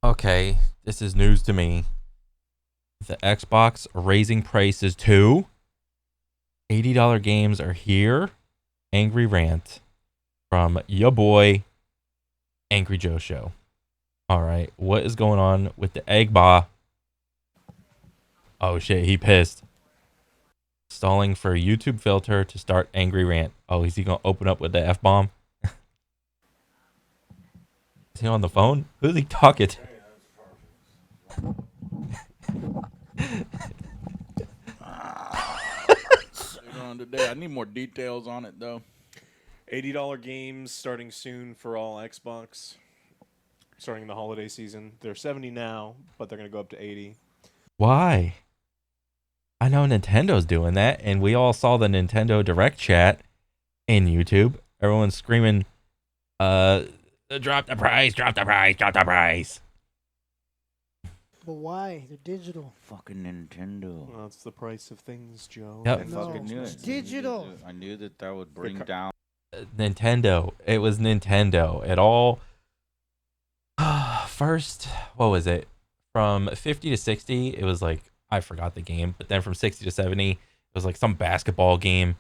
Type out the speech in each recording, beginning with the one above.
Okay, this is news to me. The Xbox raising prices to $80 games are here. Angry rant from your boy, Angry Joe Show. All right, what is going on with the egg bar? Oh shit, he pissed. Stalling for YouTube filter to start angry rant. Oh, is he gonna open up with the F bomb? Is he on the phone? Who's he talking to? On today. I need more details on it though. $80 games starting soon for all Xbox. Starting the holiday season. They're 70 now, but they're going to go up to 80. Why? I know Nintendo's doing that, and we all saw the Nintendo Direct chat in YouTube. Everyone's screaming, drop the price, drop the price, drop the price. But why? They're digital. Fucking Nintendo. Well, that's the price of things, Joe. Yep. I fucking knew it's it. digital. I knew that would bring down. Nintendo. It was Nintendo. It all. First, what was it? From 50 to 60, it was like, I forgot the game. But then from 60 to 70, it was like some basketball game.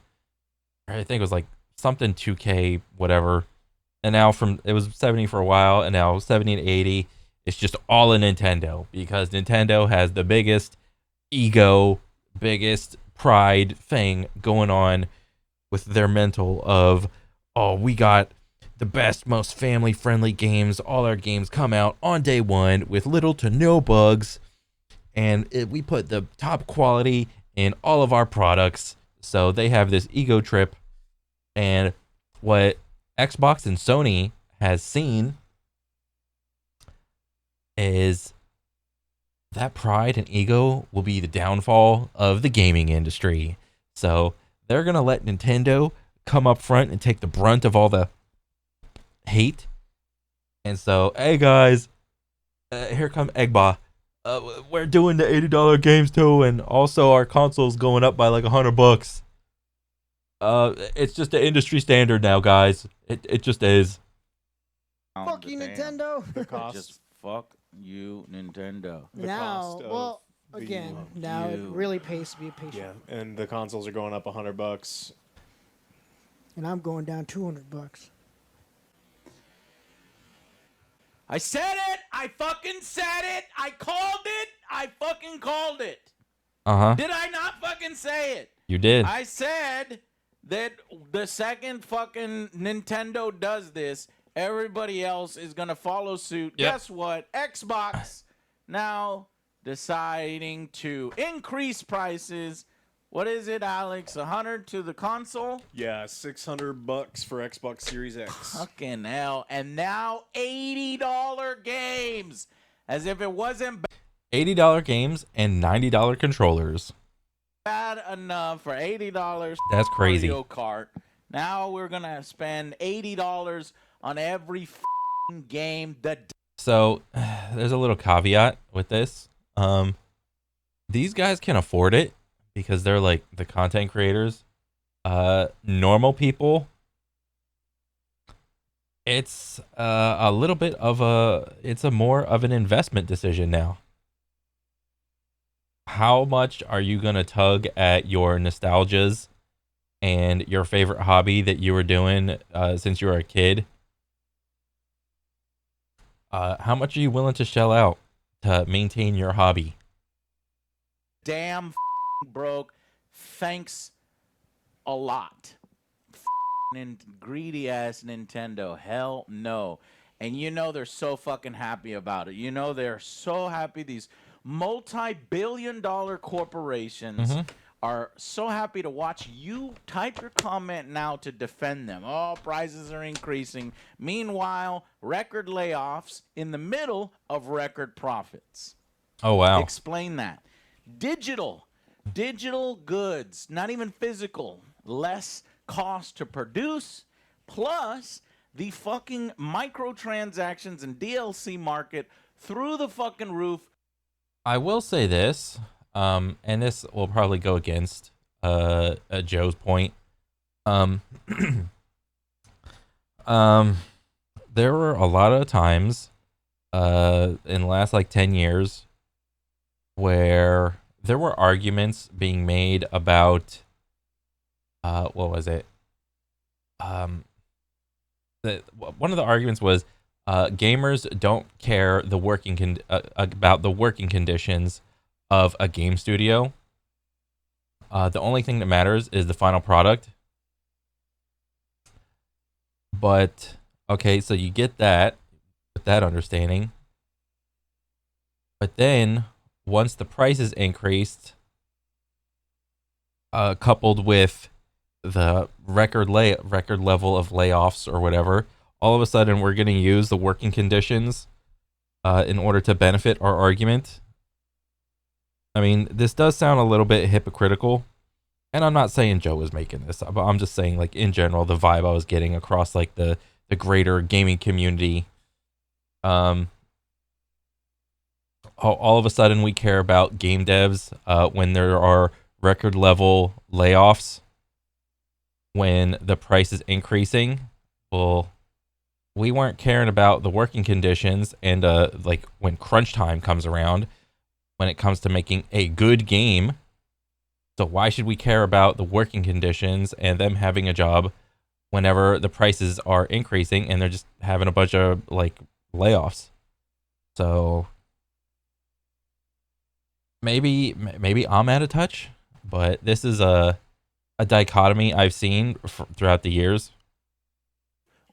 I think it was like something 2K, whatever. And now it was 70 for a while, and now 70 to 80. It's just all a Nintendo because Nintendo has the biggest ego, biggest pride thing going on with their mental of, oh, we got the best, most family-friendly games. All our games come out on day one with little to no bugs, and we put the top quality in all of our products. So they have this ego trip, and what Xbox and Sony has seen is that pride and ego will be the downfall of the gaming industry. So they're going to let Nintendo come up front and take the brunt of all the hate. And so, hey guys, here come Egba. We're doing the $80 games too, and also our console's going up by like $100. It's just the industry standard now, guys. It just is. Fuck you, Nintendo. The cost. Just fuck you, Nintendo. The now, cost of well, the- again, now it really pays to be patient. Yeah, and the consoles are going up $100. And I'm going down $200. I said it! I fucking said it! I called it! I fucking called it! Did I not fucking say it? You did. I said that the second fucking Nintendo does this, everybody else is going to follow suit. Yep. Guess what? Xbox now deciding to increase prices. What is it, Alex? 100 to the console? Yeah, $600 for Xbox Series X. Fucking hell. And now $80 games. As if it wasn't $80 games and $90 controllers. bad enough for $80. That's crazy. Mario Kart. Now we're going to spend $80 on every f***ing game that... So there's a little caveat with this. These guys can afford it because they're like the content creators. Normal people, it's a little bit of it's a more of an investment decision now. How much are you going to tug at your nostalgias and your favorite hobby that you were doing since you were a kid? How much are you willing to shell out to maintain your hobby? Damn broke. Thanks a lot. Greedy ass Nintendo. Hell no. And you know they're so fucking happy about it. You know they're so happy. These multi-billion-dollar corporations are so happy to watch you type your comment now to defend them. Oh, prices are increasing. Meanwhile, record layoffs in the middle of record profits. Oh, wow. Explain that. Digital goods, not even physical, less cost to produce, plus the fucking microtransactions and DLC market through the fucking roof. I will say this, and this will probably go against Joe's point. There were a lot of times in the last like 10 years where there were arguments being made about what was it? One of the arguments was gamers don't care about the working conditions of a game studio. The only thing that matters is the final product. But okay, so you get that with that understanding. But then once the prices increased, coupled with the record level of layoffs or whatever, all of a sudden we're going to use the working conditions in order to benefit our argument. I mean, this does sound a little bit hypocritical, and I'm not saying Joe was making this, but I'm just saying, like, in general, the vibe I was getting across like the greater gaming community. All of a sudden we care about game devs when there are record level layoffs, when the price is increasing. Well, we weren't caring about the working conditions, and like when crunch time comes around, when it comes to making a good game. So why should we care about the working conditions and them having a job whenever the prices are increasing and they're just having a bunch of like layoffs? So maybe I'm out of touch, but this is a dichotomy I've seen throughout the years.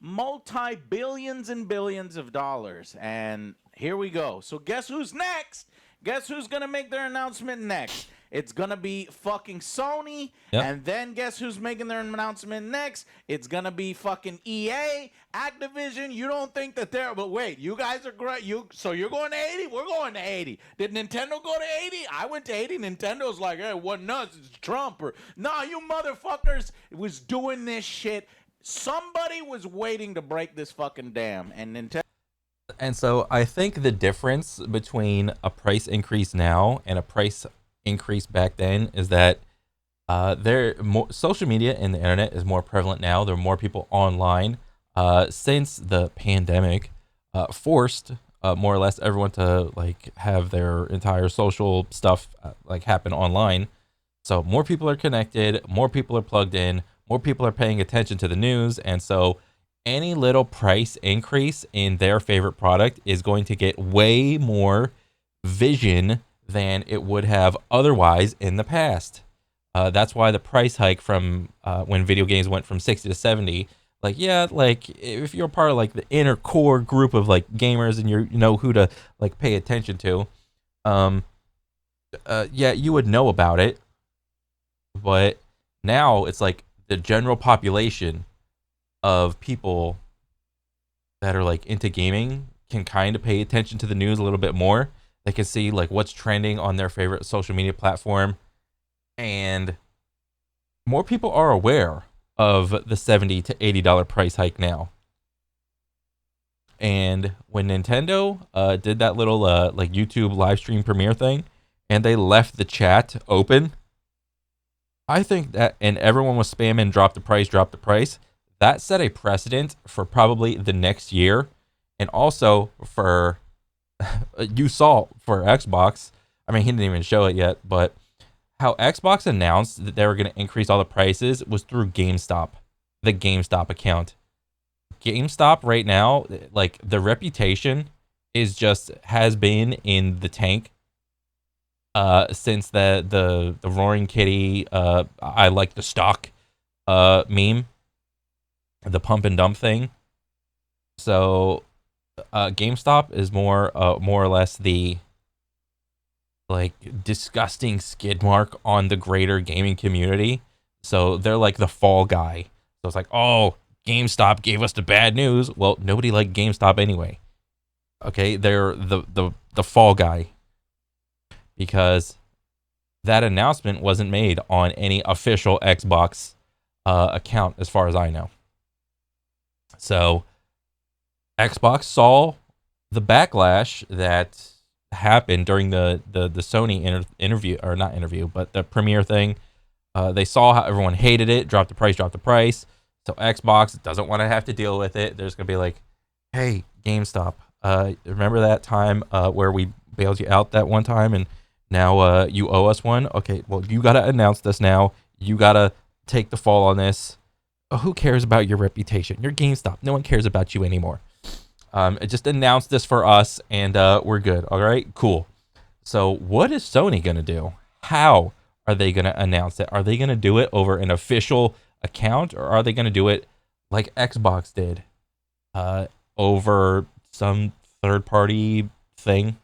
Multi-billions and billions of dollars. And here we go. So guess who's next? Guess who's going to make their announcement next? It's going to be fucking Sony. Yep. And then guess who's making their announcement next? It's going to be fucking EA, Activision. You don't think that they're... But wait, you guys are great. So you're going to 80? We're going to 80. Did Nintendo go to 80? I went to 80. Nintendo's like, hey, what nuts? It's Trump. Or, nah, you motherfuckers was doing this shit. Somebody was waiting to break this fucking dam. And Nintendo... And so I think the difference between a price increase now and a price increase back then is that social media and the internet is more prevalent now. There are more people online since the pandemic forced more or less everyone to like have their entire social stuff like happen online. So more people are connected, more people are plugged in, more people are paying attention to the news, and so any little price increase in their favorite product is going to get way more vision than it would have otherwise in the past. That's why the price hike from when video games went from 60 to 70, like, yeah, like if you're part of like the inner core group of like gamers and you know who to like pay attention to, yeah, you would know about it. But now it's like the general population of people that are like into gaming can kind of pay attention to the news a little bit more. They can see like what's trending on their favorite social media platform, and more people are aware of the $70 to $80 price hike now. And when Nintendo did that little like YouTube live stream premiere thing, and they left the chat open, I think that, and everyone was spamming drop the price, that set a precedent for probably the next year, and also for you saw for Xbox. I mean, he didn't even show it yet, but how Xbox announced that they were going to increase all the prices was through GameStop, the GameStop account. GameStop right now, like the reputation is just has been in the tank since the Roaring Kitty I like the stock meme, the pump and dump thing. So GameStop is more or less the like disgusting skid mark on the greater gaming community. So they're like the fall guy. So it's like, oh, GameStop gave us the bad news. Well, nobody liked GameStop anyway. Okay, they're the fall guy, because that announcement wasn't made on any official Xbox account as far as I know. So Xbox saw the backlash that happened during the Sony interview, or not interview, but the premiere thing. They saw how everyone hated it, dropped the price. So Xbox doesn't want to have to deal with it. There's going to be like, hey, GameStop, Remember that time where we bailed you out that one time, and now you owe us one? Okay, well, you got to announce this now. You got to take the fall on this. Who cares about your reputation? You're GameStop. No one cares about you anymore. Just announce this for us, and we're good. All right, cool. So what is Sony going to do? How are they going to announce it? Are they going to do it over an official account, or are they going to do it like Xbox did over some third-party thing?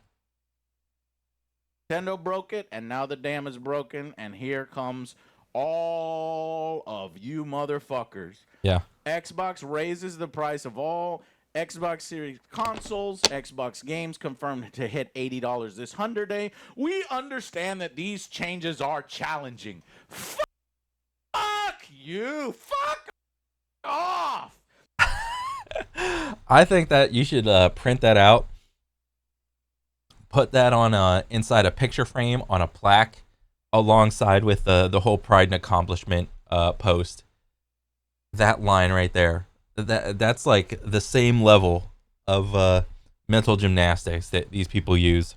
Nintendo broke it, and now the dam is broken, and here comes all of you motherfuckers. Yeah. Xbox raises the price of all Xbox Series consoles. Xbox games confirmed to hit $80 this 100-day. We understand that these changes are challenging. Fuck you. Fuck off. I think that you should print that out, put that on inside a picture frame on a plaque, alongside with the whole pride and accomplishment post. That line right there, that's like the same level of mental gymnastics that these people use.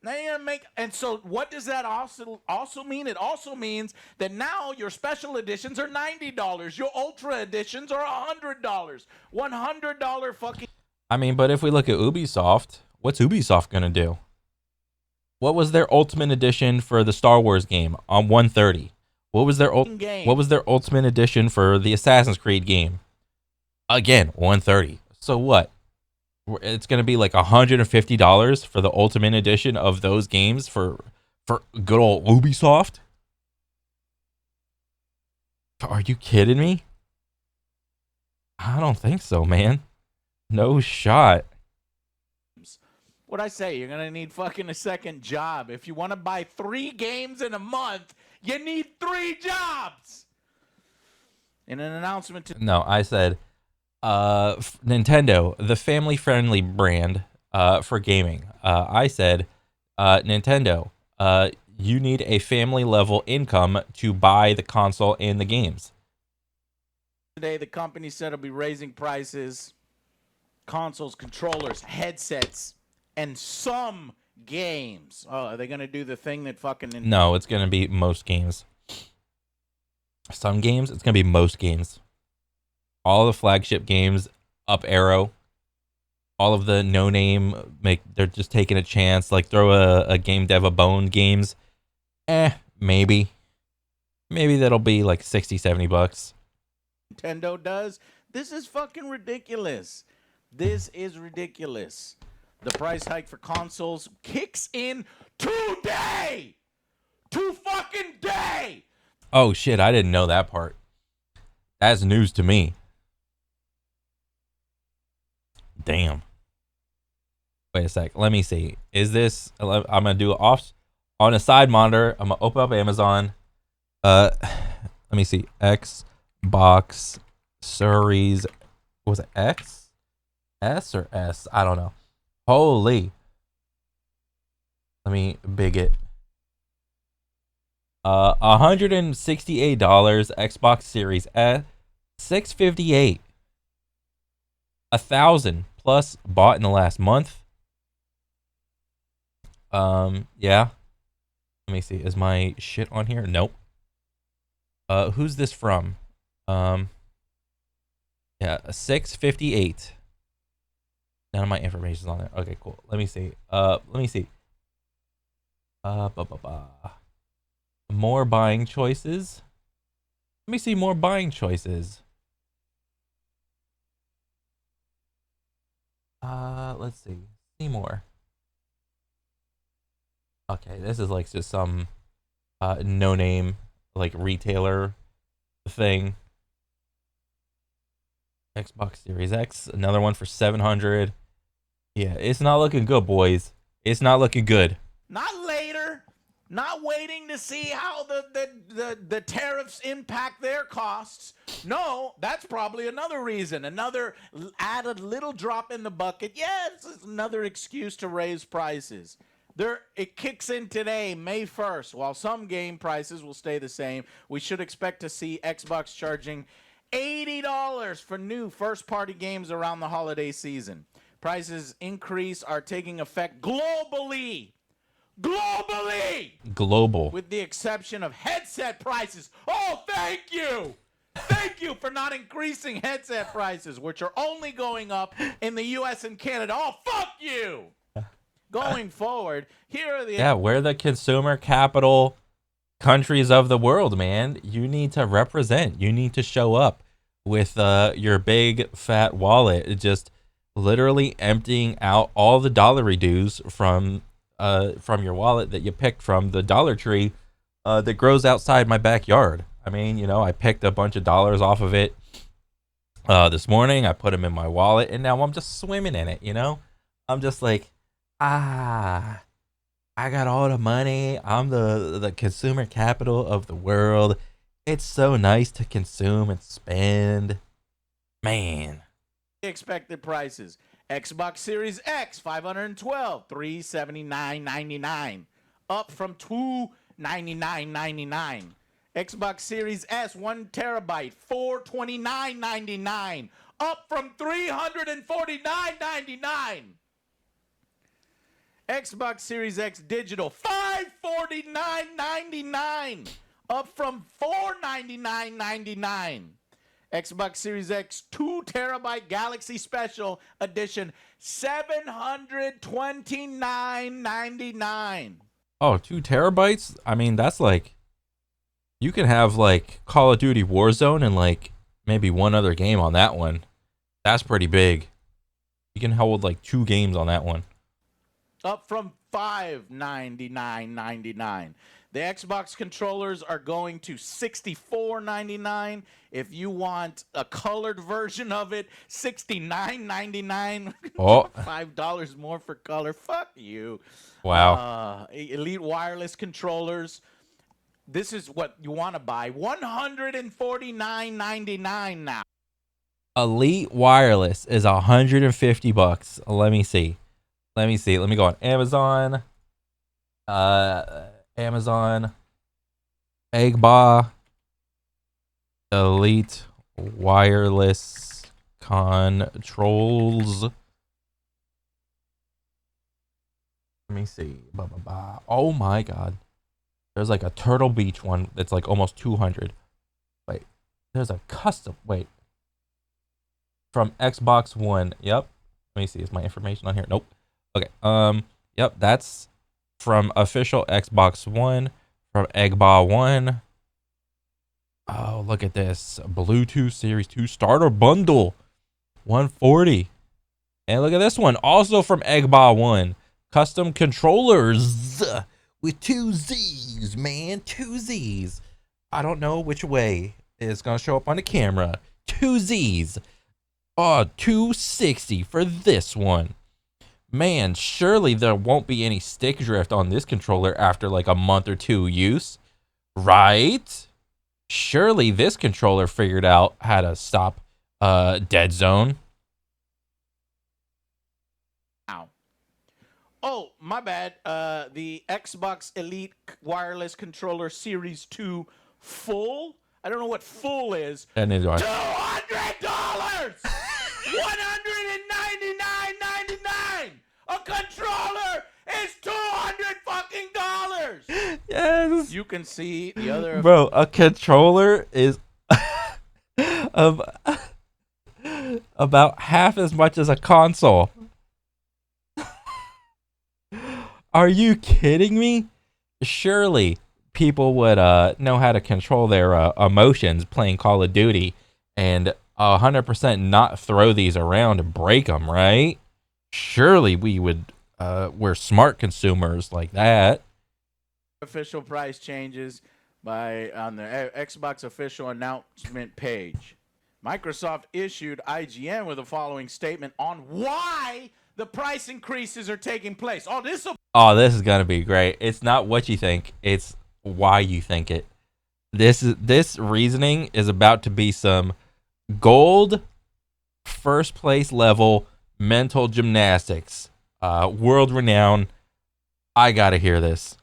Now you're gonna make, and so what does that also mean? It also means that now your special editions are $90, your ultra editions are $100, $100 fucking. I mean, but if we look at Ubisoft, what's Ubisoft gonna do? What was their ultimate edition for the Star Wars game on 130? What was their ultimate edition for the Assassin's Creed game? Again, 130. So what? It's going to be like $150 for the ultimate edition of those games for good old Ubisoft? Are you kidding me? I don't think so, man. No shot. What'd I say? You're going to need fucking a second job. If you want to buy 3 games in a month, you need 3 jobs. In an announcement to... No, I said... Nintendo, the family-friendly brand for gaming. I said, Nintendo, you need a family-level income to buy the console and the games. Today, the company said it'll be raising prices, consoles, controllers, headsets, and some games. Oh, are they going to do the thing that fucking... No, it's going to be most games. Some games, it's going to be most games. All the flagship games, Up Arrow, all of the no-name, they're just taking a chance, like throw a game dev a bone games. Maybe. Maybe that'll be like 60, 70 bucks. Nintendo does. This is fucking ridiculous. This is ridiculous. The price hike for consoles kicks in today! Fucking day! Oh shit, I didn't know that part. That's news to me. Damn. Wait a sec. Let me see. Is this... I'm going to do it off on a side monitor. I'm going to open up Amazon. Let me see. Xbox Series... What was it? X? S or S? I don't know. Holy. Let me big it. $168. Xbox Series S. $658. 1,000 plus bought in the last month. Yeah. Let me see. Is my shit on here? Nope. Who's this from? Yeah, 658. None of my information's on there. Okay, cool. Let me see. More buying choices. Let me see more buying choices. Let's see. See more. Okay, this is like just some no-name like retailer thing. Xbox Series X, another one for 700. Yeah, it's not looking good, boys. It's not looking good. Not later. Not waiting to see how the tariffs impact their costs. No, that's probably another reason. Another added little drop in the bucket. Yes, it's another excuse to raise prices. It kicks in today, May 1st. While some game prices will stay the same, we should expect to see Xbox charging $80 for new first-party games around the holiday season. Prices increase are taking effect globally, Global. with the exception of headset prices. Oh, thank you. Thank you for not increasing headset prices, which are only going up in the U.S. and Canada. Oh, fuck you. Going forward, here are the... Yeah, we're the consumer capital countries of the world, man. You need to represent. You need to show up with your big fat wallet, just literally emptying out all the dollary dues from your wallet that you picked from the Dollar Tree that grows outside my backyard. I mean, you know, I picked a bunch of dollars off of it this morning. I put them in my wallet, and now I'm just swimming in it, you know? I'm just like, I got all the money. I'm the consumer capital of the world. It's so nice to consume and spend. Man. expected prices. Xbox Series X, $512, $379.99, up from $299.99. Xbox Series S, 1 terabyte, $429.99, up from $349.99. Xbox Series X Digital, $549.99, up from $499.99. Xbox Series X 2 terabyte Galaxy Special Edition, $729.99. Oh, 2 terabytes? I mean, that's like, you can have like Call of Duty Warzone and like maybe one other game on that one. That's pretty big. You can hold like 2 games on that one. Up from $599.99. The Xbox controllers are going to $64.99. If you want a colored version of it, $69.99. Oh. $5 more for color. Fuck you. Wow. Elite wireless controllers. This is what you want to buy. $149.99 now. Elite wireless is $150. Let me see. Let me go on Amazon. Amazon. Egba. Elite wireless controls. Let me see. Oh my god. There's like a Turtle Beach one that's like almost 200. Wait. There's a custom. Wait. From Xbox One. Yep. Let me see. Is my information on here? Nope. Okay. Yep. That's from official Xbox One. From Egba One. Oh, look at this. Bluetooth Series 2 starter bundle. $140. And look at this one. Also from Egba One. Custom controllers with 2 Z's, man. 2 Z's. I don't know which way it's going to show up on the camera. 2 Z's. Oh, $260 for this one. Man, surely there won't be any stick drift on this controller after like a month or 2 use. Right? Surely this controller figured out how to stop dead zone. Ow. Oh, my bad. The Xbox Elite Wireless Controller Series 2 full. I don't know what full is. And neither do I. $200! $199.99. A controller is $200 fucking dollars. Yes. You can see the other. Bro, a controller is about half as much as a console. Are you kidding me? Surely people would know how to control their emotions playing Call of Duty and 100% not throw these around and break them, right? Surely we would, we're smart consumers like that. Official price changes on the Xbox official announcement page. Microsoft issued IGN with the following statement on why the price increases are taking place. Oh, this is gonna be great. It's not what you think; it's why you think it. This reasoning is about to be some gold, first place level mental gymnastics, world renowned. I gotta hear this.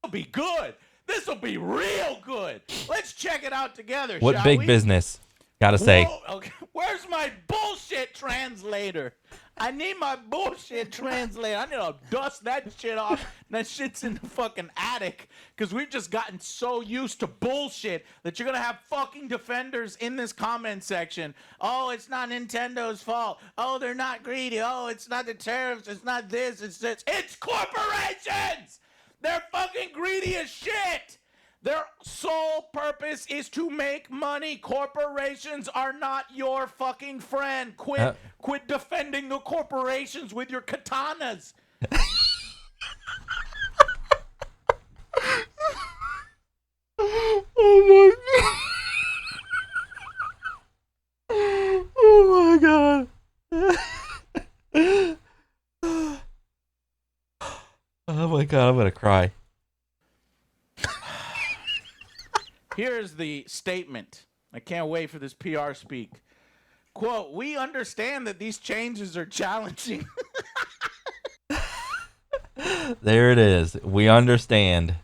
will be good. This will be real good. Let's check it out together. What shall big we? business? Gotta say, Whoa, okay. Where's my bullshit translator? I need my bullshit translator. I need to dust that shit off. That shit's in the fucking attic. Because we've just gotten so used to bullshit that you're going to have fucking defenders in this comment section. Oh, it's not Nintendo's fault. Oh, they're not greedy. Oh, it's not the tariffs. It's not this. It's this. It's corporations! They're fucking greedy as shit! Their sole purpose is to make money. Corporations are not your fucking friend. Quit defending the corporations with your katanas. oh my god. Oh my god, I'm gonna cry. Here's the statement. I can't wait for this PR speak. Quote, we understand that these changes are challenging. There it is. We understand.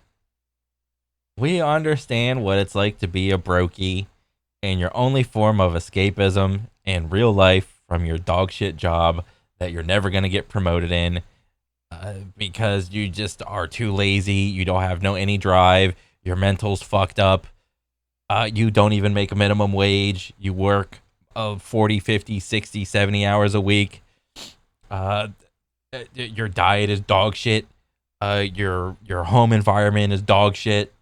We understand what it's like to be a brokey, and your only form of escapism in real life from your dog shit job that you're never going to get promoted in because you just are too lazy, you don't have any drive, your mental's fucked up. You don't even make a minimum wage. You work 40, 50, 60, 70 hours a week. Your diet is dog shit. Your home environment is dog shit.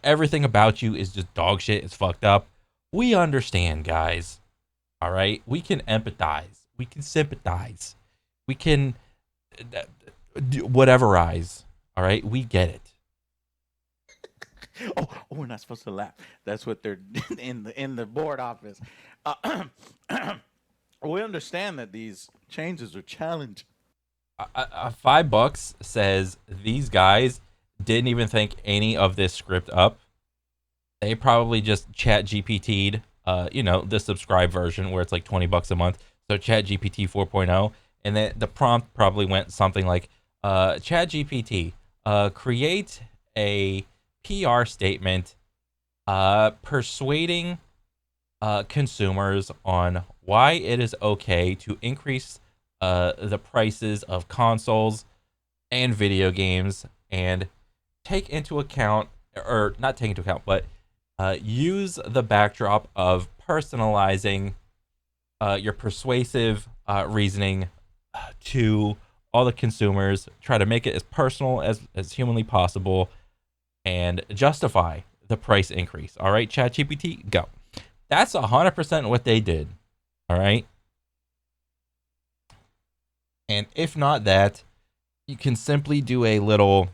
Everything about you is just dog shit. It's fucked up. We understand, guys. All right? We can empathize. We can sympathize. We can whateverize. All right? We get it. Oh, we're not supposed to laugh. That's what they're in the board office. We understand that these changes are challenging. $5 says these guys didn't even think any of this script up. They probably just chat GPT'd, the subscribe version where it's like $20 a month. So chat GPT 4.0. And then the prompt probably went something like, chat GPT, create a PR statement persuading consumers on why it is okay to increase the prices of consoles and video games and take into account, or not take into account, but use the backdrop of personalizing your persuasive reasoning to all the consumers, try to make it as personal as humanly possible, and justify the price increase. All right, ChatGPT, go. That's 100% what they did. All right. And if not that, you can simply do a little,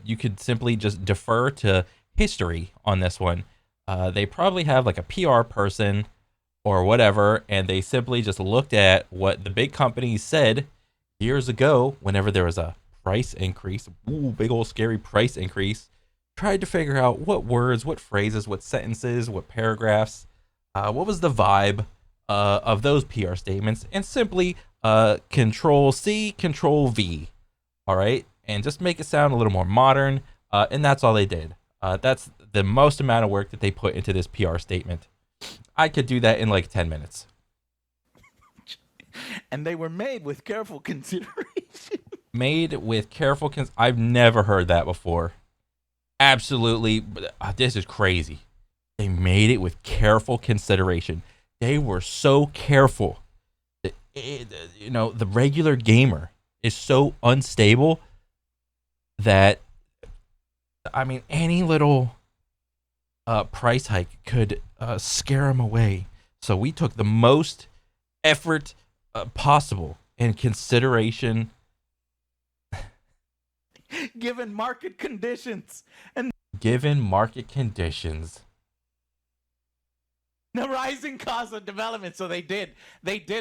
you could simply just defer to history on this one. They probably have like a PR person or whatever, and they simply just looked at what the big companies said years ago whenever there was a price increase, big old scary price increase, tried to figure out what words, what phrases, what sentences, what paragraphs, what was the vibe of those PR statements, and simply Control C, Control V, all right, and just make it sound a little more modern, and that's all they did. That's the most amount of work that they put into this PR statement. I could do that in like 10 minutes. And they were made with careful consideration. Made with careful I've never heard that before. Absolutely. This is crazy. They made it with careful consideration. They were so careful. The regular gamer is so unstable that, I mean, any little price hike could scare them away. So we took the most effort possible in consideration. Given market conditions. And given market conditions. The rising cost of development. So they did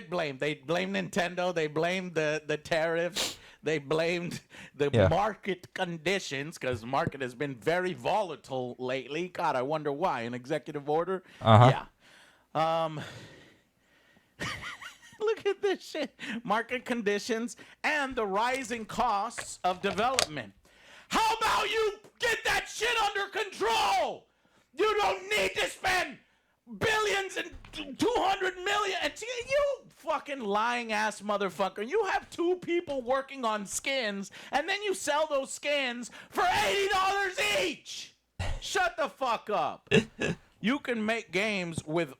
blame. They blamed Nintendo. They blamed the tariffs. They blamed the market conditions, because the market has been very volatile lately. God, I wonder why. An executive order? Uh-huh. Yeah. Look at this shit. Market conditions and the rising costs of development. How about you get that shit under control? You don't need to spend billions and 200 million. And you fucking lying ass motherfucker. You have 2 people working on skins, and then you sell those skins for $80 each. Shut the fuck up. You can make games with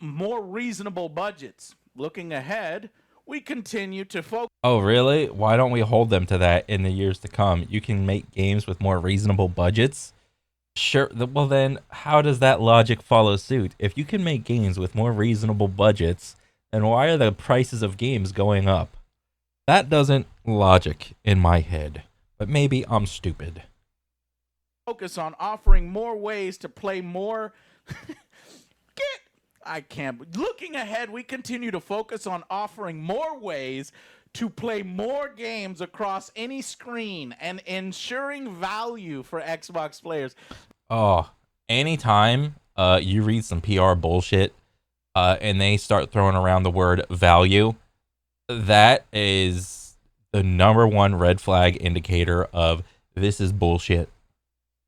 more reasonable budgets. Looking ahead, we continue to focus. Oh, really? Why don't we hold them to that in the years to come? You can make games with more reasonable budgets? Sure. Well, then, how does that logic follow suit? If you can make games with more reasonable budgets, then why are the prices of games going up? That doesn't logic in my head. But maybe I'm stupid. Focus on offering more ways to play more. Looking ahead, we continue to focus on offering more ways to play more games across any screen and ensuring value for Xbox players. Oh, anytime you read some PR bullshit and they start throwing around the word value, that is the #1 red flag indicator of this is bullshit.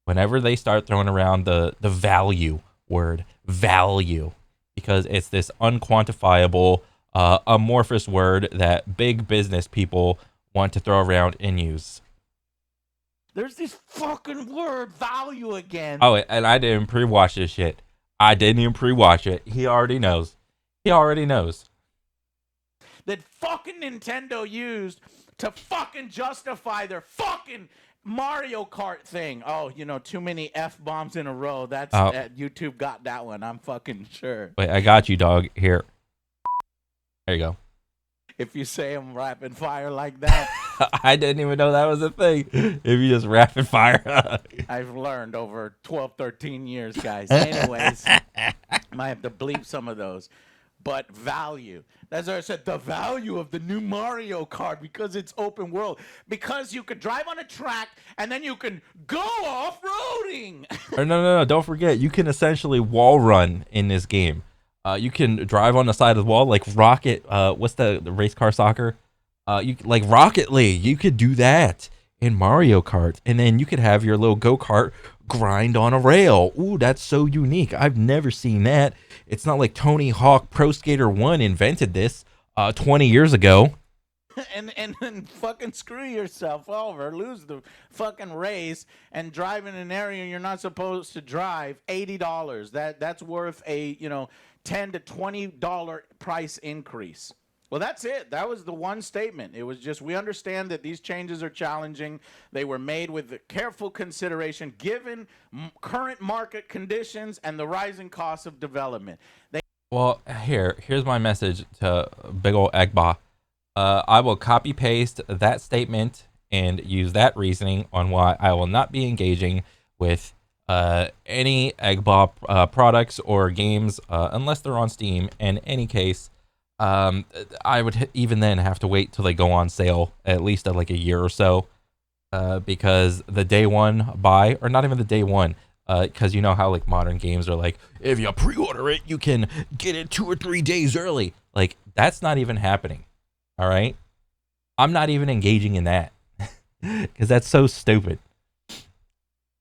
Whenever they start throwing around the value word, value, because it's this unquantifiable, amorphous word that big business people want to throw around and use. There's this fucking word, value, again. Oh, and I didn't pre-watch this shit. I didn't even pre-watch it. He already knows. He already knows. That fucking Nintendo used to fucking justify their fucking Mario Kart thing. Oh, too many F-bombs in a row. That's YouTube got that one. I'm fucking sure. Wait, I got you, dog. Here. There you go. If you say them rapid fire like that. I didn't even know that was a thing. If you just rapid fire. I've learned over 12, 13 years, guys. Anyways, might have to bleep some of those. But value. That's why I said the value of the new Mario Kart, because it's open world. Because you could drive on a track and then you can go off-roading. No. Don't forget, you can essentially wall run in this game. You can drive on the side of the wall like Rocket. What's the race car soccer? Like Rocket League. You could do that in Mario Kart. And then you could have your little go-kart grind on a rail. Ooh, that's so unique. I've never seen that. It's not like Tony Hawk Pro Skater 1 invented this 20 years ago. And then fucking screw yourself over, lose the fucking race, and drive in an area you're not supposed to drive. $80. That's worth a $10 to $20 price increase. Well, that's it. That was the one statement. It was just, we understand that these changes are challenging. They were made with careful consideration given current market conditions and the rising costs of development. Well, here's my message to big ol' Egba. I will copy paste that statement and use that reasoning on why I will not be engaging with any Egba products or games unless they're on Steam. In any case, I would even then have to wait till they go on sale, at least like a year or so, because the day one buy, or not even the day one, because you know how like modern games are like, if you pre-order it, you can get it 2 or 3 days early. Like, that's not even happening. All right, I'm not even engaging in that because that's so stupid.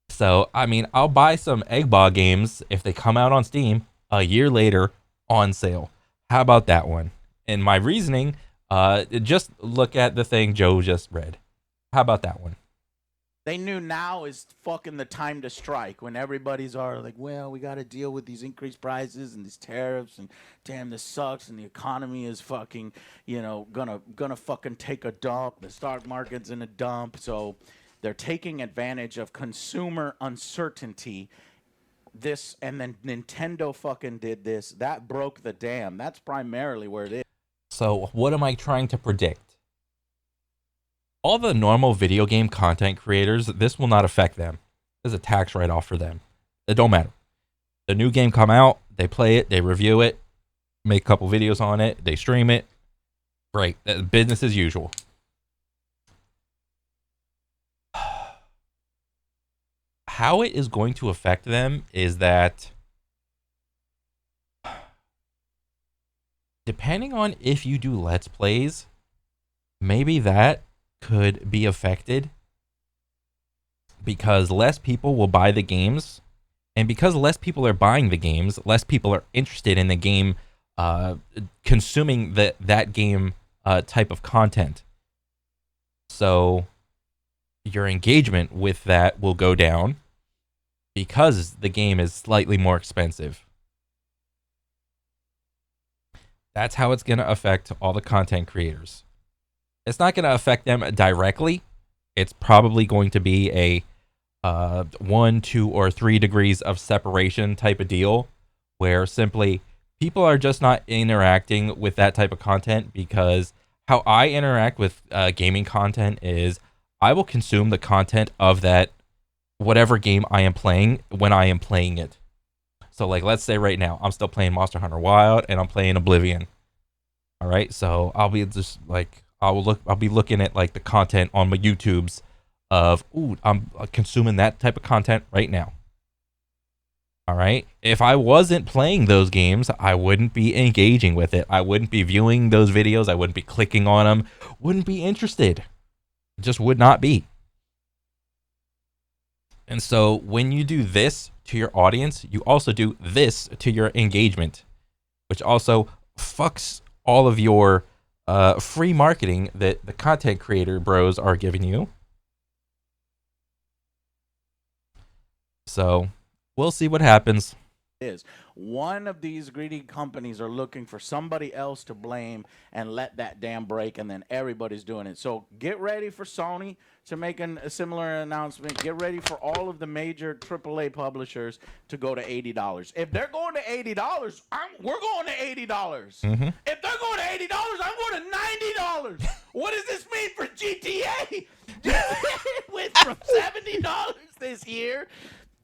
So I mean, I'll buy some Eggball games if they come out on Steam a year later on sale. How about that one? And my reasoning, just look at the thing Joe just read. How about that one? They knew now is fucking the time to strike, when everybody's already like, well, we got to deal with these increased prices and these tariffs, and damn, this sucks, and the economy is fucking, gonna fucking take a dump. The stock market's in a dump, so they're taking advantage of consumer uncertainty. This, and then Nintendo fucking did this. That broke the dam. That's primarily where it is. So what am I trying to predict? All the normal video game content creators, this will not affect them. There's a tax write-off for them. It don't matter. The new game come out, they play it, they review it, make a couple videos on it, they stream it. Great. Business as usual. How it is going to affect them is that depending on if you do Let's Plays, maybe that could be affected because less people will buy the games And because less people are buying the games, less people are interested in the game, consuming that game type of content. So your engagement with that will go down because the game is slightly more expensive. That's how it's going to affect all the content creators. It's not going to affect them directly. It's probably going to be a 1, 2, or 3 degrees of separation type of deal, where simply people are just not interacting with that type of content, because how I interact with gaming content is I will consume the content of that whatever game I am playing when I am playing it. So like, let's say right now I'm still playing Monster Hunter Wild and I'm playing Oblivion. All right, so I'll be just like, I'll be looking at like the content on my YouTubes of, ooh, I'm consuming that type of content right now. All right, if I wasn't playing those games, I wouldn't be engaging with it. I wouldn't be viewing those videos. I wouldn't be clicking on them. Wouldn't be interested. Just would not be. And so when you do this to your audience, you also do this to your engagement, which also fucks all of your free marketing that the content creator bros are giving you. So we'll see what happens. Is one of these greedy companies are looking for somebody else to blame and let that dam break, and then everybody's doing it. So get ready for Sony to make a similar announcement. Get ready for all of the major AAA publishers to go to $80. If they're going to $80, we're going to $80. Mm-hmm. If they're going to $80, I'm going to $90. What does this mean for GTA? It went from $70 this year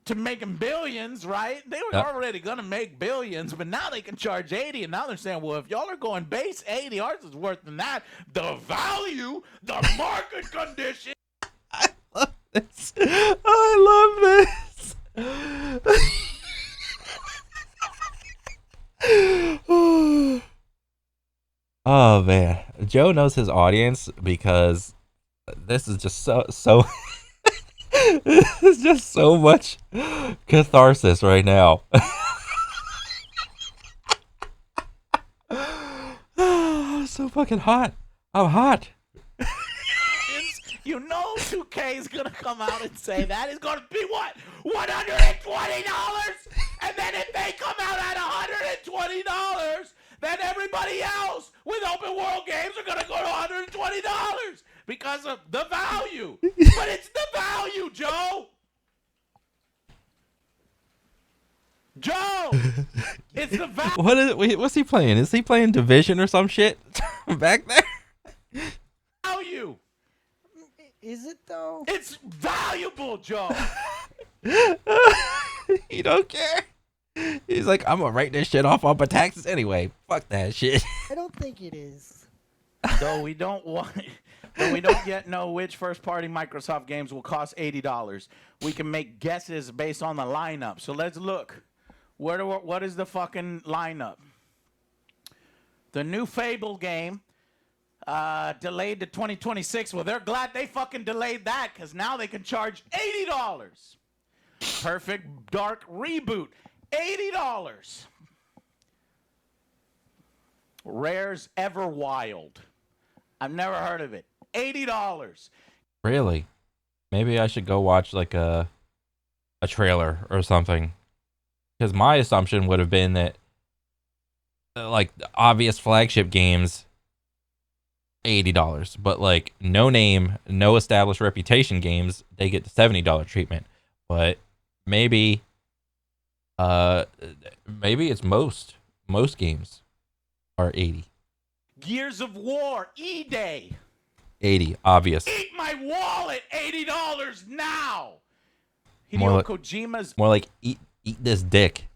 to making billions, right? They were already going to make billions, but now they can charge 80, and now they're saying, well, if y'all are going base 80, ours is worth than that. The value, the market condition. I love this. I love this. Oh, man. Joe knows his audience, because this is just so it's just so much catharsis right now. I'm so fucking hot. I'm hot. You know 2K is going to come out and say that is going to be what? $120? And then if they come out at $120, then everybody else with open world games are going to go to $120 because of the value. But it's the value, Joe. Joe, it's the value. What's he playing? Is he playing Division or some shit back there? Value. Is it though? It's valuable, Joe. He don't care. He's like, I'm gonna write this shit off on my taxes anyway. Fuck that shit. I don't think it is. So we don't yet know which first-party Microsoft games will cost $80. We can make guesses based on the lineup. So let's look. What is the fucking lineup? The new Fable game delayed to 2026. Well, they're glad they fucking delayed that, because now they can charge $80. Perfect Dark Reboot, $80. Rare's Everwild. I've never heard of it. $80. Really? Maybe I should go watch like a trailer or something. Because my assumption would have been that like the obvious flagship games, $80. But like no name, no established reputation games, they get the $70 treatment. But maybe it's most games are 80. Gears of War, E-Day. 80, obvious. Eat my wallet, $80 now. More Hideo like- Kojima's More like eat this dick,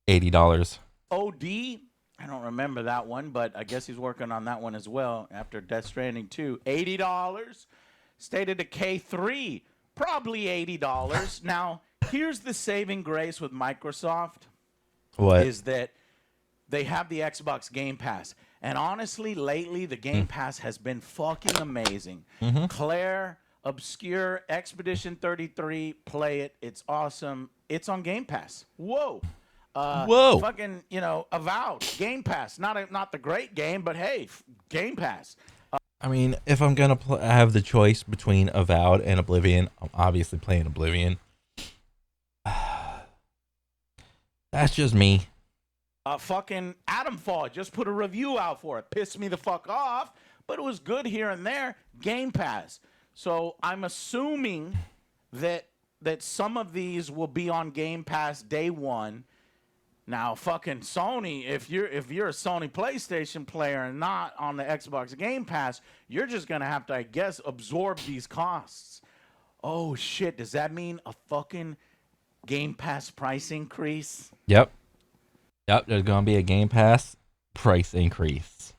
$80. OD. I don't remember that one, but I guess he's working on that one as well after Death Stranding 2. $80. State of Decay 3, probably $80. Now, here's the saving grace with Microsoft. What? Is that they have the Xbox Game Pass. And honestly, lately, the Game Pass has been fucking amazing. Mm-hmm. Claire, obscure Expedition 33. Play it. It's awesome. It's on Game Pass. Whoa. Whoa. Fucking, Avowed. Game Pass. Not the great game, but hey, Game Pass. I mean, if I'm gonna have the choice between Avowed and Oblivion, I'm obviously playing Oblivion. That's just me. Fucking Atomfall. Just put a review out for it. Pissed me the fuck off, but it was good here and there. Game Pass. So I'm assuming that some of these will be on Game Pass day one. Now, fucking Sony, if you're a Sony PlayStation player and not on the Xbox Game Pass, you're just gonna have to, I guess, absorb these costs. Oh shit! Does that mean a fucking Game Pass price increase? Yep. There's gonna be a Game Pass price increase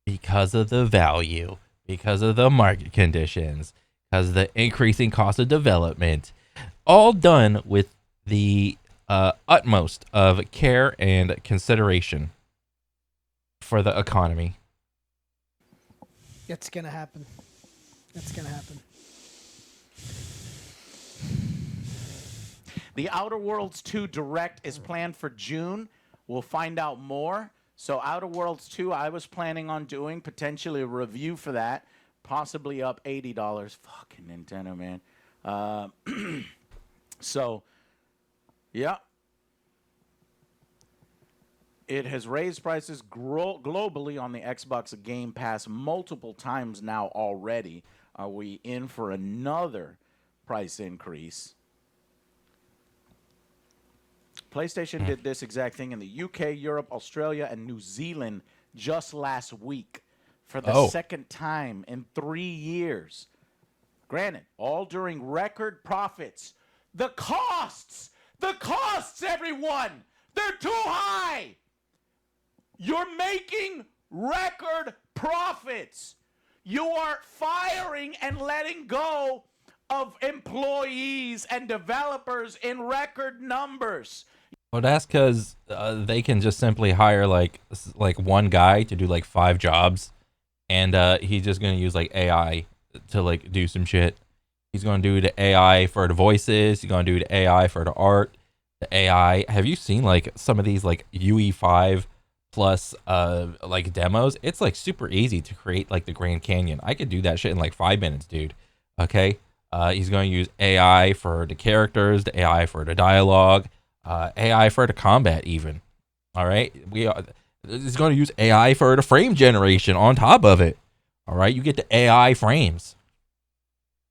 because of the value, because of the market conditions, because of the increasing cost of development, all done with the utmost of care and consideration for the economy. It's gonna happen. It's gonna happen. The Outer Worlds 2 Direct is planned for June. We'll find out more. So Outer Worlds 2, I was planning on doing potentially a review for that, possibly up $80. Fucking Nintendo, man. So, yeah. It has raised prices globally on the Xbox Game Pass multiple times now already. Are we in for another price increase? PlayStation did this exact thing in the UK, Europe, Australia, and New Zealand just last week for the second time in 3 years. Granted, all during record profits. The costs, everyone, they're too high. You're making record profits. You are firing and letting go of employees and developers in record numbers. Well, that's because they can just simply hire like one guy to do like 5 jobs, and he's just gonna use like AI to like do some shit. He's gonna do the AI for the voices. He's gonna do the AI for the art. The AI. Have you seen like some of these like UE5 plus like demos? It's like super easy to create like the Grand Canyon. I could do that shit in like 5 minutes, dude. Okay. He's going to use AI for the characters, the AI for the dialogue, AI for the combat even. All right. He's going to use AI for the frame generation on top of it. All right. You get the AI frames.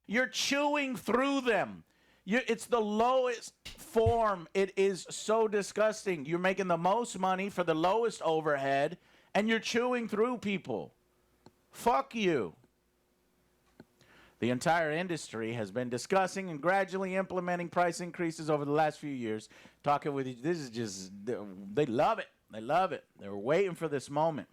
You're chewing through them. It's the lowest form. It is so disgusting. You're making the most money for the lowest overhead, and you're chewing through people. Fuck you. The entire industry has been discussing and gradually implementing price increases over the last few years. Talking with you, this is just, they love it. They love it. They were waiting for this moment.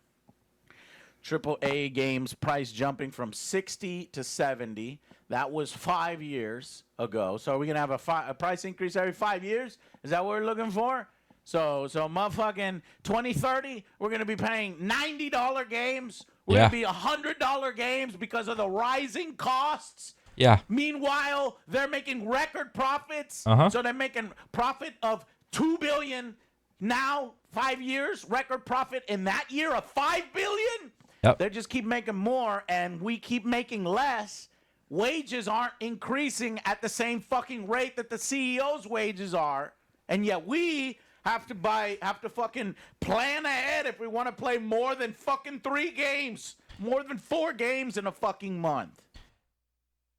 AAA games price jumping from 60 to 70. That was 5 years ago. So are we going to have a price increase every 5 years? Is that what we're looking for? So motherfucking 2030, we're going to be paying $90 games. We're going to be $100 games because of the rising costs. Yeah. Meanwhile, they're making record profits. So they're making profit of $2 billion now, 5 years, record profit in that year of $5 billion. Yep. They just keep making more, and we keep making less. Wages aren't increasing at the same fucking rate that the CEO's wages are, and yet we have to fucking plan ahead if we want to play more than fucking 3 games, more than 4 games in a fucking month.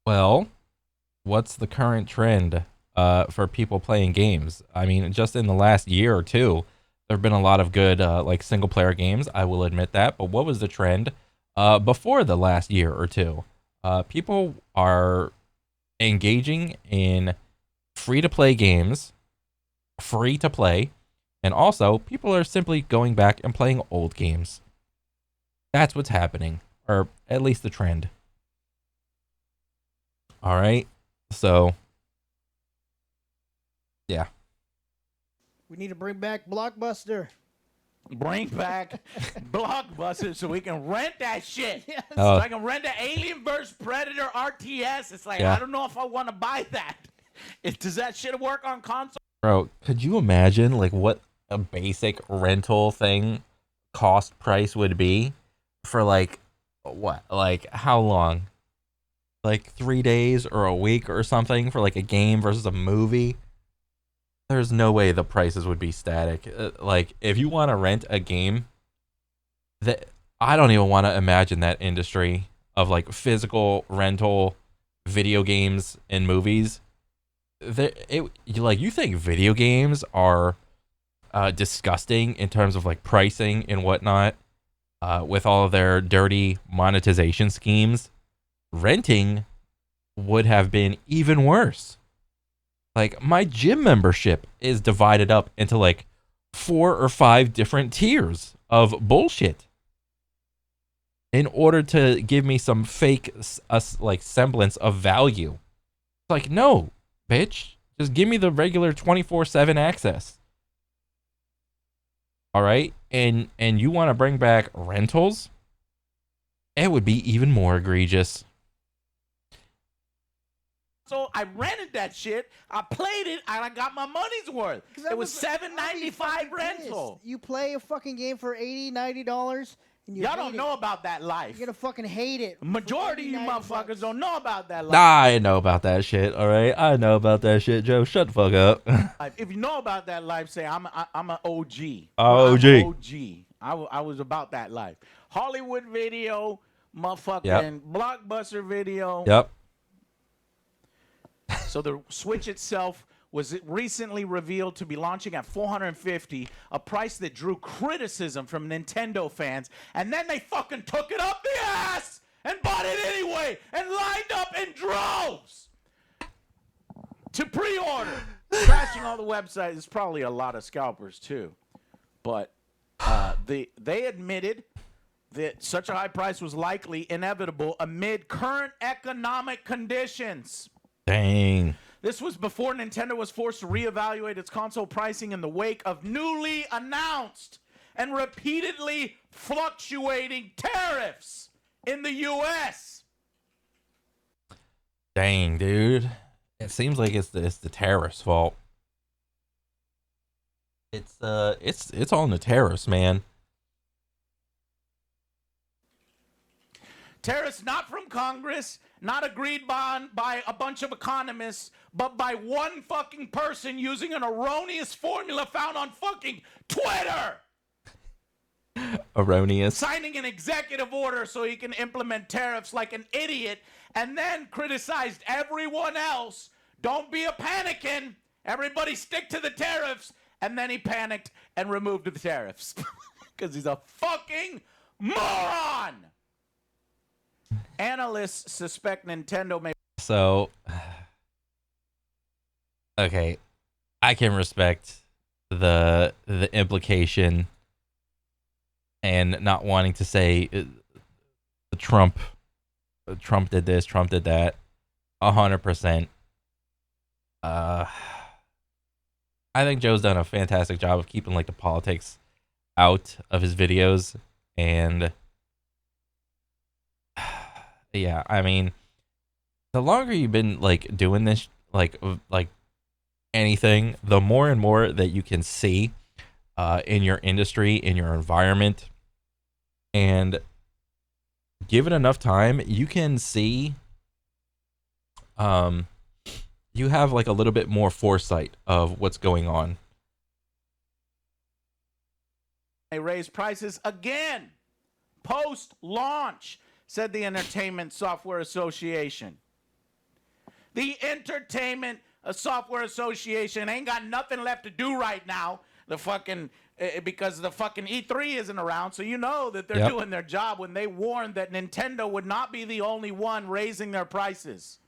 Well, what's the current trend for people playing games? I mean, just in the last year or two, there have been a lot of good like single player games. I will admit that. But what was the trend before the last year or two? People are engaging in free to play games, free to play, and also people are simply going back and playing old games. That's what's happening, or at least the trend. All right. So, yeah. We need to bring back Blockbuster. Bring back Blockbuster so we can rent that shit. Yes. Oh. So I can rent an Alien vs. Predator RTS. It's like, Yeah. I don't know if I want to buy that. Does that shit work on console? Bro, could you imagine like what a basic rental thing cost price would be for like what? Like how long? Like 3 days or a week or something for like a game versus a movie? There's no way the prices would be static. Like if you want to rent a game, that I don't even want to imagine that industry of like physical rental video games and movies. You think video games are disgusting in terms of like pricing and whatnot, with all of their dirty monetization schemes. Renting would have been even worse. Like my gym membership is divided up into like 4 or 5 different tiers of bullshit in order to give me some fake like semblance of value. It's like, no, bitch, just give me the regular 24/7 access. All right? And you want to bring back rentals? It would be even more egregious. So I rented that shit. I played it, and I got my money's worth. It was $7.95 rental. You play a fucking game for $80, $90, and you Y'all hate don't it. know about that life. You're gonna fucking hate it. Majority of you motherfuckers don't know about that life. I know about that shit, all right? I know about that shit, Joe. Shut the fuck up. If you know about that life, say I'm an OG. OG. I'm OG. I was about that life. Hollywood Video, motherfucking Blockbuster Video. Yep. So the Switch itself was recently revealed to be launching at $450, a price that drew criticism from Nintendo fans, and then they fucking took it up the ass and bought it anyway and lined up in droves to pre-order. Crashing all the websites. There's probably a lot of scalpers too, but they admitted that such a high price was likely inevitable amid current economic conditions. Dang. This was before Nintendo was forced to reevaluate its console pricing in the wake of newly announced and repeatedly fluctuating tariffs in the U.S. Dang, dude. It seems like it's the terrorists' fault. It's all in the terrorists, man. Tariffs not from Congress, not agreed by a bunch of economists, but by one fucking person using an erroneous formula found on fucking Twitter. Erroneous. Signing an executive order so he can implement tariffs like an idiot, and then criticized everyone else. Don't be a panicking. Everybody stick to the tariffs. And then he panicked and removed the tariffs. Because he's a fucking moron. Analysts suspect Nintendo may... So, okay, I can respect the implication and not wanting to say Trump did this, Trump did that, 100%. I think Joe's done a fantastic job of keeping like the politics out of his videos, and yeah, I mean, the longer you've been like doing this, like anything, the more and more that you can see in your industry, in your environment, and given enough time, you can see you have like a little bit more foresight of what's going on. They raise prices again post-launch, said the Entertainment Software Association. The Entertainment Software Association ain't got nothing left to do right now. The fucking because the fucking E3 isn't around, so you know that they're doing their job when they warned that Nintendo would not be the only one raising their prices.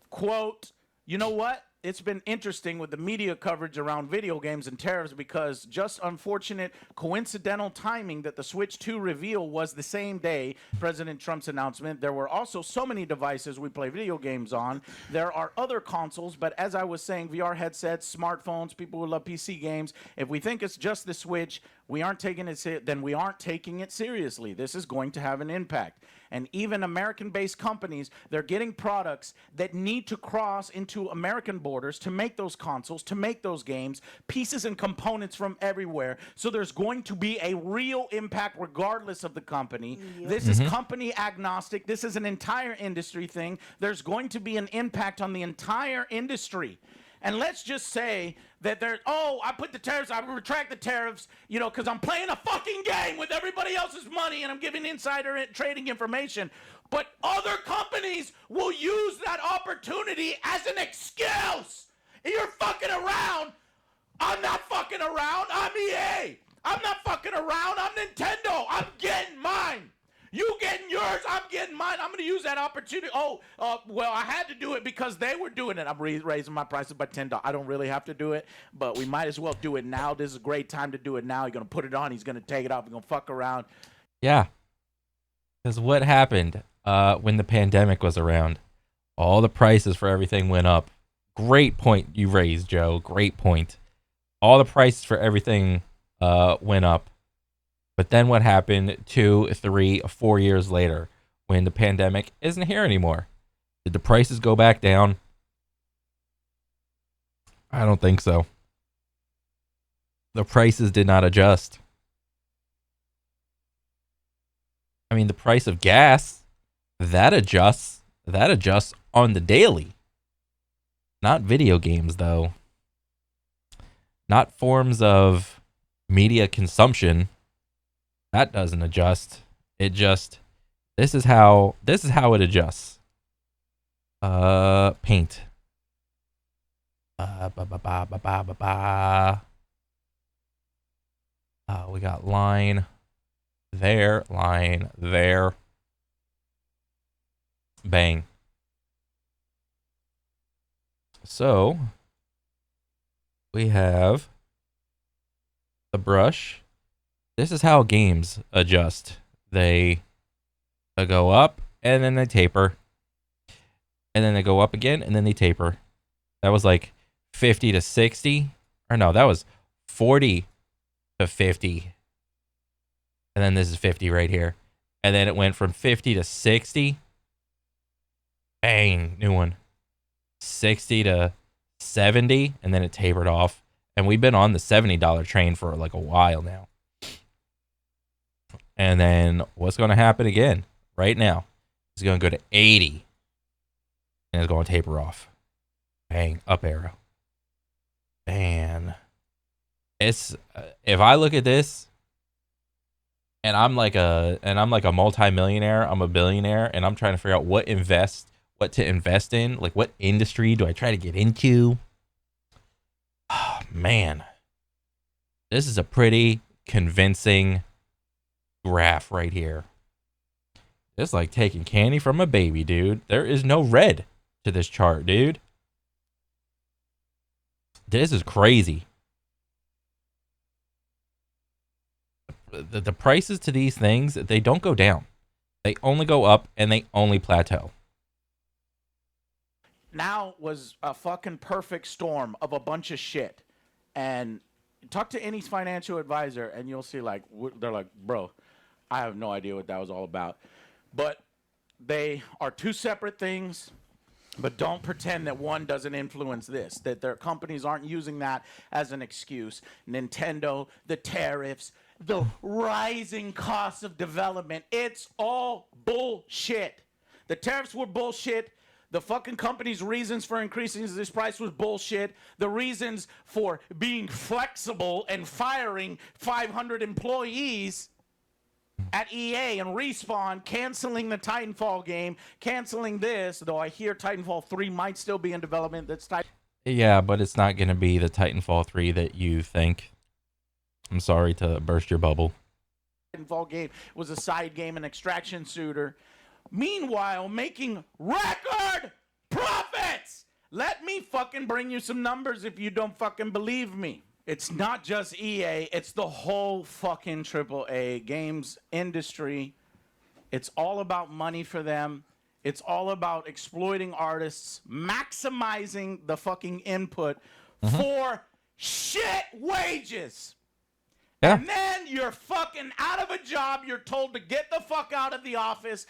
Quote, you know what? it's been interesting with the media coverage around video games and tariffs because just unfortunate coincidental timing that the Switch 2 reveal was the same day President Trump's announcement. There were also so many devices we play video games on. There are other consoles, but as I was saying, VR headsets, smartphones, people who love PC games, if we think it's just the Switch, we aren't taking it then we aren't taking it seriously. This is going to have an impact. And even American-based companies, they're getting products that need to cross into American borders to make those consoles, to make those games, pieces and components from everywhere. So there's going to be a real impact regardless of the company. This is company agnostic. This is an entire industry thing. There's going to be an impact on the entire industry. And let's just say that I put the tariffs, I retract the tariffs, because I'm playing a fucking game with everybody else's money and I'm giving insider trading information. But other companies will use that opportunity as an excuse. If you're fucking around, I'm not fucking around. I'm EA. I'm not fucking around. I'm Nintendo. I'm getting mine. You getting yours, I'm getting mine. I'm going to use that opportunity. Well, I had to do it because they were doing it. I'm raising my prices by $10. I don't really have to do it, but we might as well do it now. This is a great time to do it now. You're going to put it on. He's going to take it off. He's going to fuck around. Yeah. Because what happened when the pandemic was around? All the prices for everything went up. Great point you raised, Joe. Great point. All the prices for everything went up. But then what happened 2, 3, 4 years later when the pandemic isn't here anymore? Did the prices go back down? I don't think so. The prices did not adjust. I mean, the price of gas, that adjusts on the daily. Not video games, though. Not forms of media consumption. That doesn't adjust. It just, this is how it adjusts. Paint. We got line there. Bang. So we have the brush. This is how games adjust. They go up and then they taper. And then they go up again and then they taper. That was like 50 to 60. Or no, that was 40 to 50. And then this is 50 right here. And then it went from 50 to 60. Bang, new one. 60 to 70. And then it tapered off. And we've been on the $70 train for like a while now. And then what's going to happen again right now? It's going to go to 80. And it's going to taper off. Bang, up arrow. Man. It's if I look at this and I'm like a multi-millionaire, I'm a billionaire, and I'm trying to figure out what to invest in, like what industry do I try to get into? Oh, man. This is a pretty convincing graph right here. It's like taking candy from a baby, dude. There is no red to this chart, dude. This is crazy. The prices to these things, they don't go down. They only go up and they only plateau. Now was a fucking perfect storm of a bunch of shit. And talk to any financial advisor and you'll see they're like, bro, I have no idea what that was all about. But they are two separate things. But don't pretend that one doesn't influence this, that their companies aren't using that as an excuse. Nintendo, the tariffs, the rising costs of development, it's all bullshit. The tariffs were bullshit. The fucking company's reasons for increasing this price was bullshit. The reasons for being flexible and firing 500 employees at EA and Respawn, canceling the Titanfall game, canceling this, though I hear Titanfall 3 might still be in development. Yeah, but it's not going to be the Titanfall 3 that you think. I'm sorry to burst your bubble. Titanfall game was a side game, an extraction shooter. Meanwhile, making record profits. Let me me fucking bring you some numbers if you don't fucking believe me. It's not just EA, it's the whole fucking AAA games industry. It's all about money for them. It's all about exploiting artists, maximizing the fucking input for shit wages. Yeah. And then you're fucking out of a job. You're told to get the fuck out of the office.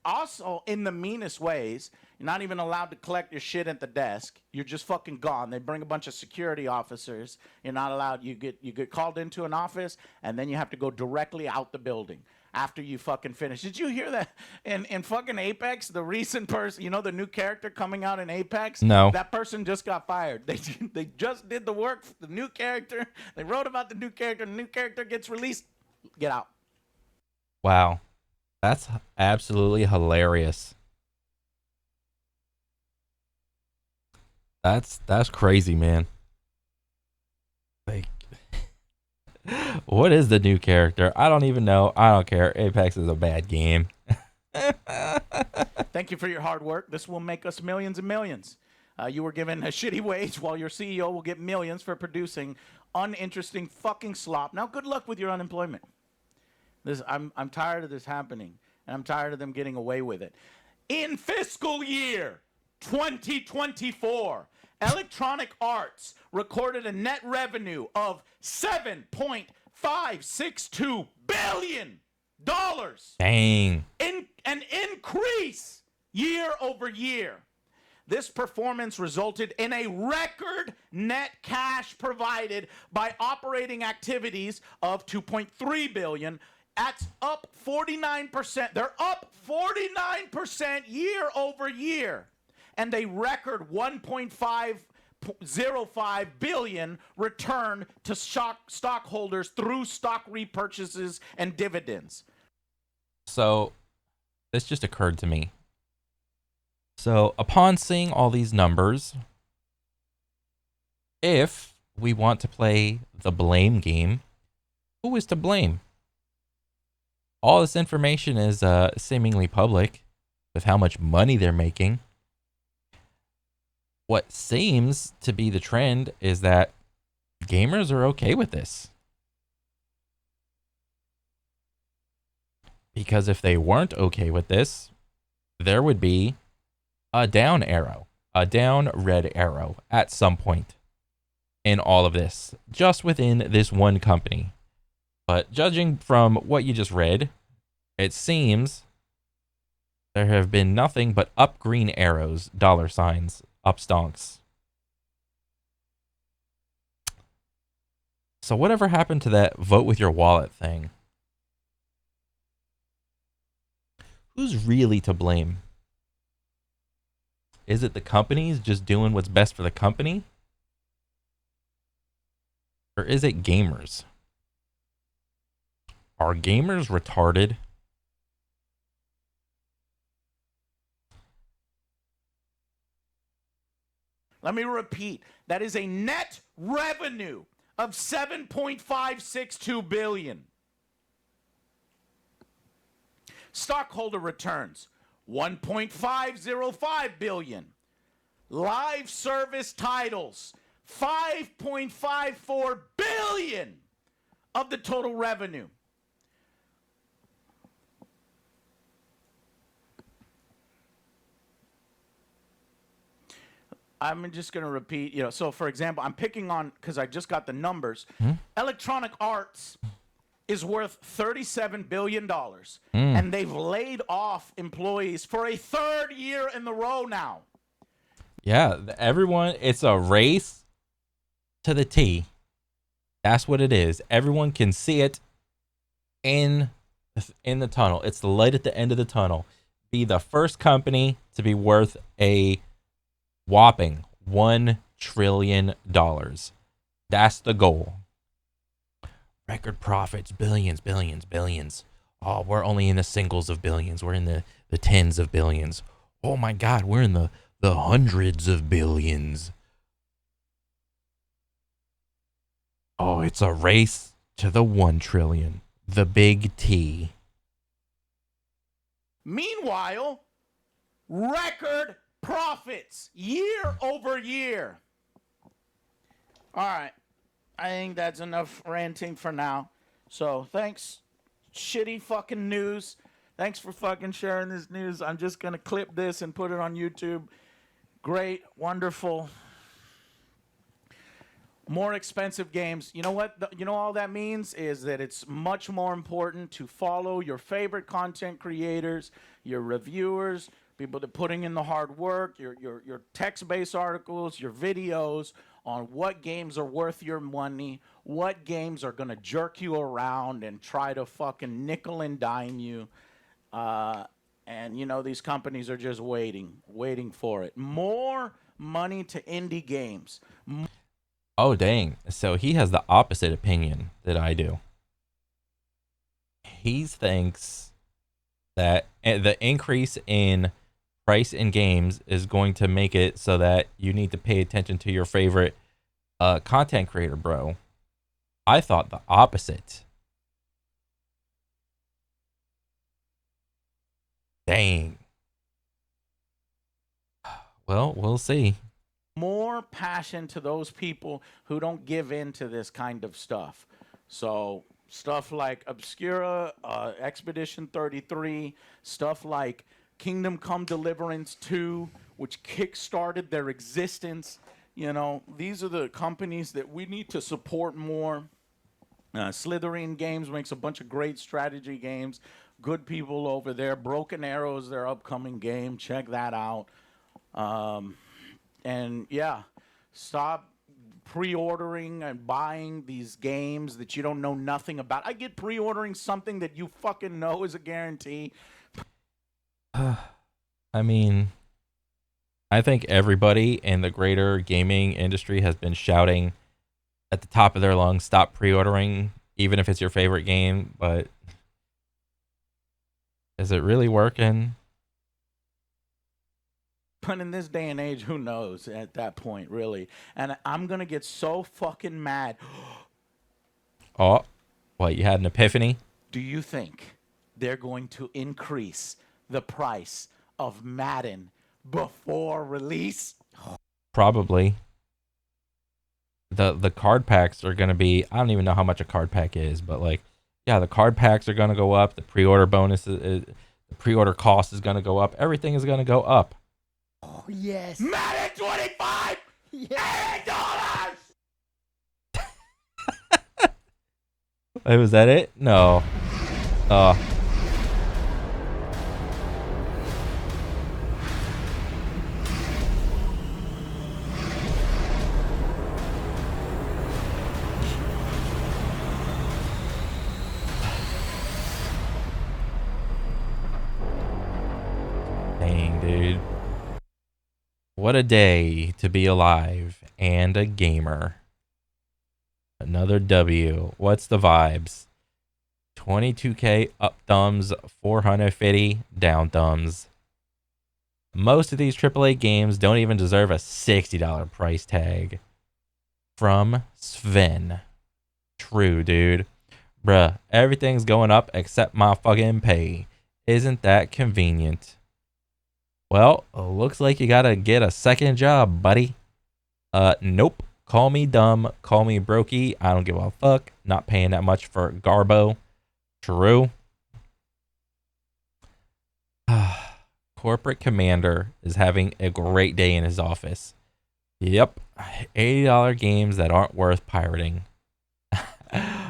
Also, in the meanest ways, you're not even allowed to collect your shit at the desk. You're just fucking gone. They bring a bunch of security officers. You're not allowed. You get called into an office, and then you have to go directly out the building after you fucking finish. Did you hear that in fucking Apex? The recent person, you know, the new character coming out in Apex? No. That person just got fired. They just did the work for the new character. They wrote about the new character. The new character gets released. Get out. Wow. That's absolutely hilarious. That's crazy, man. Like, what is the new character? I don't even know. I don't care. Apex is a bad game. Thank you for your hard work. This will make us millions and millions. You were given a shitty wage while your CEO will get millions for producing uninteresting fucking slop. Now, good luck with your unemployment. I'm tired of this happening, and I'm tired of them getting away with it. In fiscal year 2024, Electronic Arts recorded a net revenue of $7.562 billion. Dang. An increase year over year. This performance resulted in a record net cash provided by operating activities of $2.3 billion. That's up 49%. They're up 49% year over year. And a record $1.505 billion return to stockholders through stock repurchases and dividends. So, this just occurred to me. So, upon seeing all these numbers, if we want to play the blame game, who is to blame? All this information is seemingly public with how much money they're making. What seems to be the trend is that gamers are okay with this. Because if they weren't okay with this, there would be a down arrow, a down red arrow at some point in all of this, just within this one company. But judging from what you just read, it seems there have been nothing but up green arrows, dollar signs, up stonks. So whatever happened to that vote with your wallet thing? Who's really to blame? Is it the companies just doing what's best for the company? Or is it gamers? Are gamers retarded? Let me repeat. That is a net revenue of $7.562 billion. Stockholder returns, $1.505 billion. Live service titles, $5.54 billion of the total revenue. I'm just going to repeat, so for example, I'm picking on, because I just got the numbers. Electronic Arts is worth $37 billion, and they've laid off employees for a third year in the row now. Yeah, everyone, it's a race to the T. That's what it is. Everyone can see it in the tunnel. It's the light at the end of the tunnel. Be the first company to be worth a whopping $1 trillion. That's the goal. Record profits, billions, billions, billions. Oh, we're only in the singles of billions. We're in the tens of billions. Oh my God, we're in the hundreds of billions. Oh, it's a race to the 1 trillion. The big T. Meanwhile, record profits year over year. All right. I think that's enough ranting for now. So thanks, shitty fucking news. Thanks for fucking sharing this news. I'm just going to clip this and put it on YouTube. Great, wonderful. More expensive games. You know what? You know all that means is that it's much more important to follow your favorite content creators, your reviewers, people that are putting in the hard work, your text-based articles, your videos on what games are worth your money, what games are going to jerk you around and try to fucking nickel and dime you. And, you know, these companies are just waiting for it. More money to indie games. Oh, dang. So he has the opposite opinion that I do. He thinks that the increase in price in games is going to make it so that you need to pay attention to your favorite content creator, bro. I thought the opposite. Dang. Well, we'll see. More passion to those people who don't give in to this kind of stuff. So stuff like Obscura, Expedition 33, stuff like Kingdom Come Deliverance 2, which kickstarted their existence. You know, these are the companies that we need to support more. Slytherin Games makes a bunch of great strategy games. Good people over there. Broken Arrow is their upcoming game. Check that out. And yeah, stop pre-ordering and buying these games that you don't know nothing about. I get pre-ordering something that you fucking know is a guarantee. I mean, I think everybody in the greater gaming industry has been shouting at the top of their lungs, stop pre-ordering, even if it's your favorite game. But is it really working? But in this day and age, who knows at that point, really? And I'm going to get so fucking mad. Oh, what, you had an epiphany? Do you think they're going to increase the price of Madden before release? Probably. The card packs are going to be, I don't even know how much a card pack is, but like, yeah, the card packs are going to go up. The pre-order bonus, the pre-order cost is going to go up. Everything is going to go up. Oh, yes. Madden 25! Yes. $8! Wait, was that it? No. Dang, dude. What a day to be alive and a gamer. Another W. What's the vibes? 22K up thumbs, 450 down thumbs. Most of these AAA games don't even deserve a $60 price tag. From Sven. True, dude. Bruh, everything's going up except my fucking pay. Isn't that convenient? Well, looks like you gotta get a second job, buddy. Nope. Call me dumb. Call me brokey. I don't give a fuck. Not paying that much for Garbo. True. Corporate Commander is having a great day in his office. Yep. $80 games that aren't worth pirating.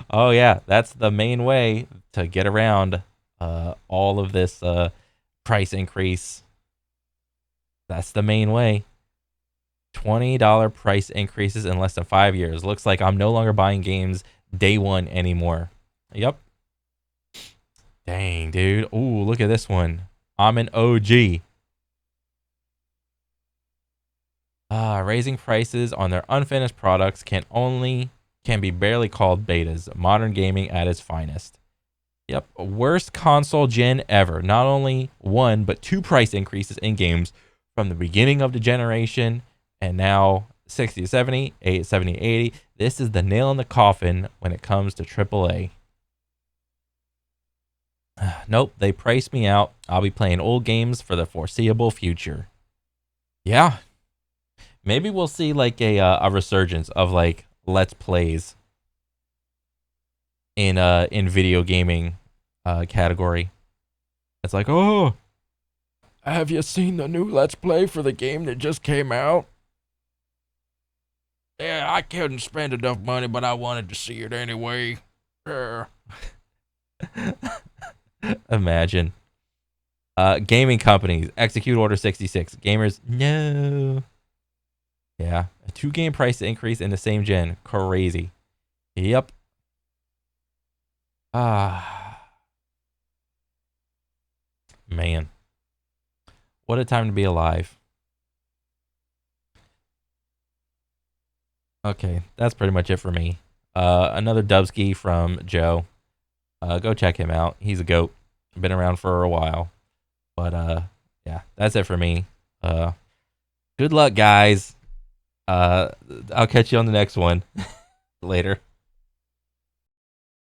Oh, yeah. That's the main way to get around all of this price increase. That's the main way. $20 price increases in less than 5 years. Looks like I'm no longer buying games day one anymore. Yep. Dang, dude. Ooh, look at this one. I'm an OG. Raising prices on their unfinished products can be barely called betas. Modern gaming at its finest. Yep. Worst console gen ever. Not only one, but two price increases in games from the beginning of the generation, and now 60 to 70, 70 to 80. This is the nail in the coffin when it comes to AAA. Nope, they priced me out. I'll be playing old games for the foreseeable future. Yeah, maybe we'll see like a resurgence of like let's plays in video gaming category. It's like, oh, have you seen the new let's play for the game that just came out? Yeah, I couldn't spend enough money, but I wanted to see it anyway. Imagine. Gaming companies execute Order 66. Gamers, no. Yeah, a 2 game price increase in the same gen. Crazy. Yep. Man. What a time to be alive. Okay, that's pretty much it for me. Another Dubsky from Joe. Go check him out. He's a goat. Been around for a while. But yeah, that's it for me. Good luck, guys. I'll catch you on the next one. Later.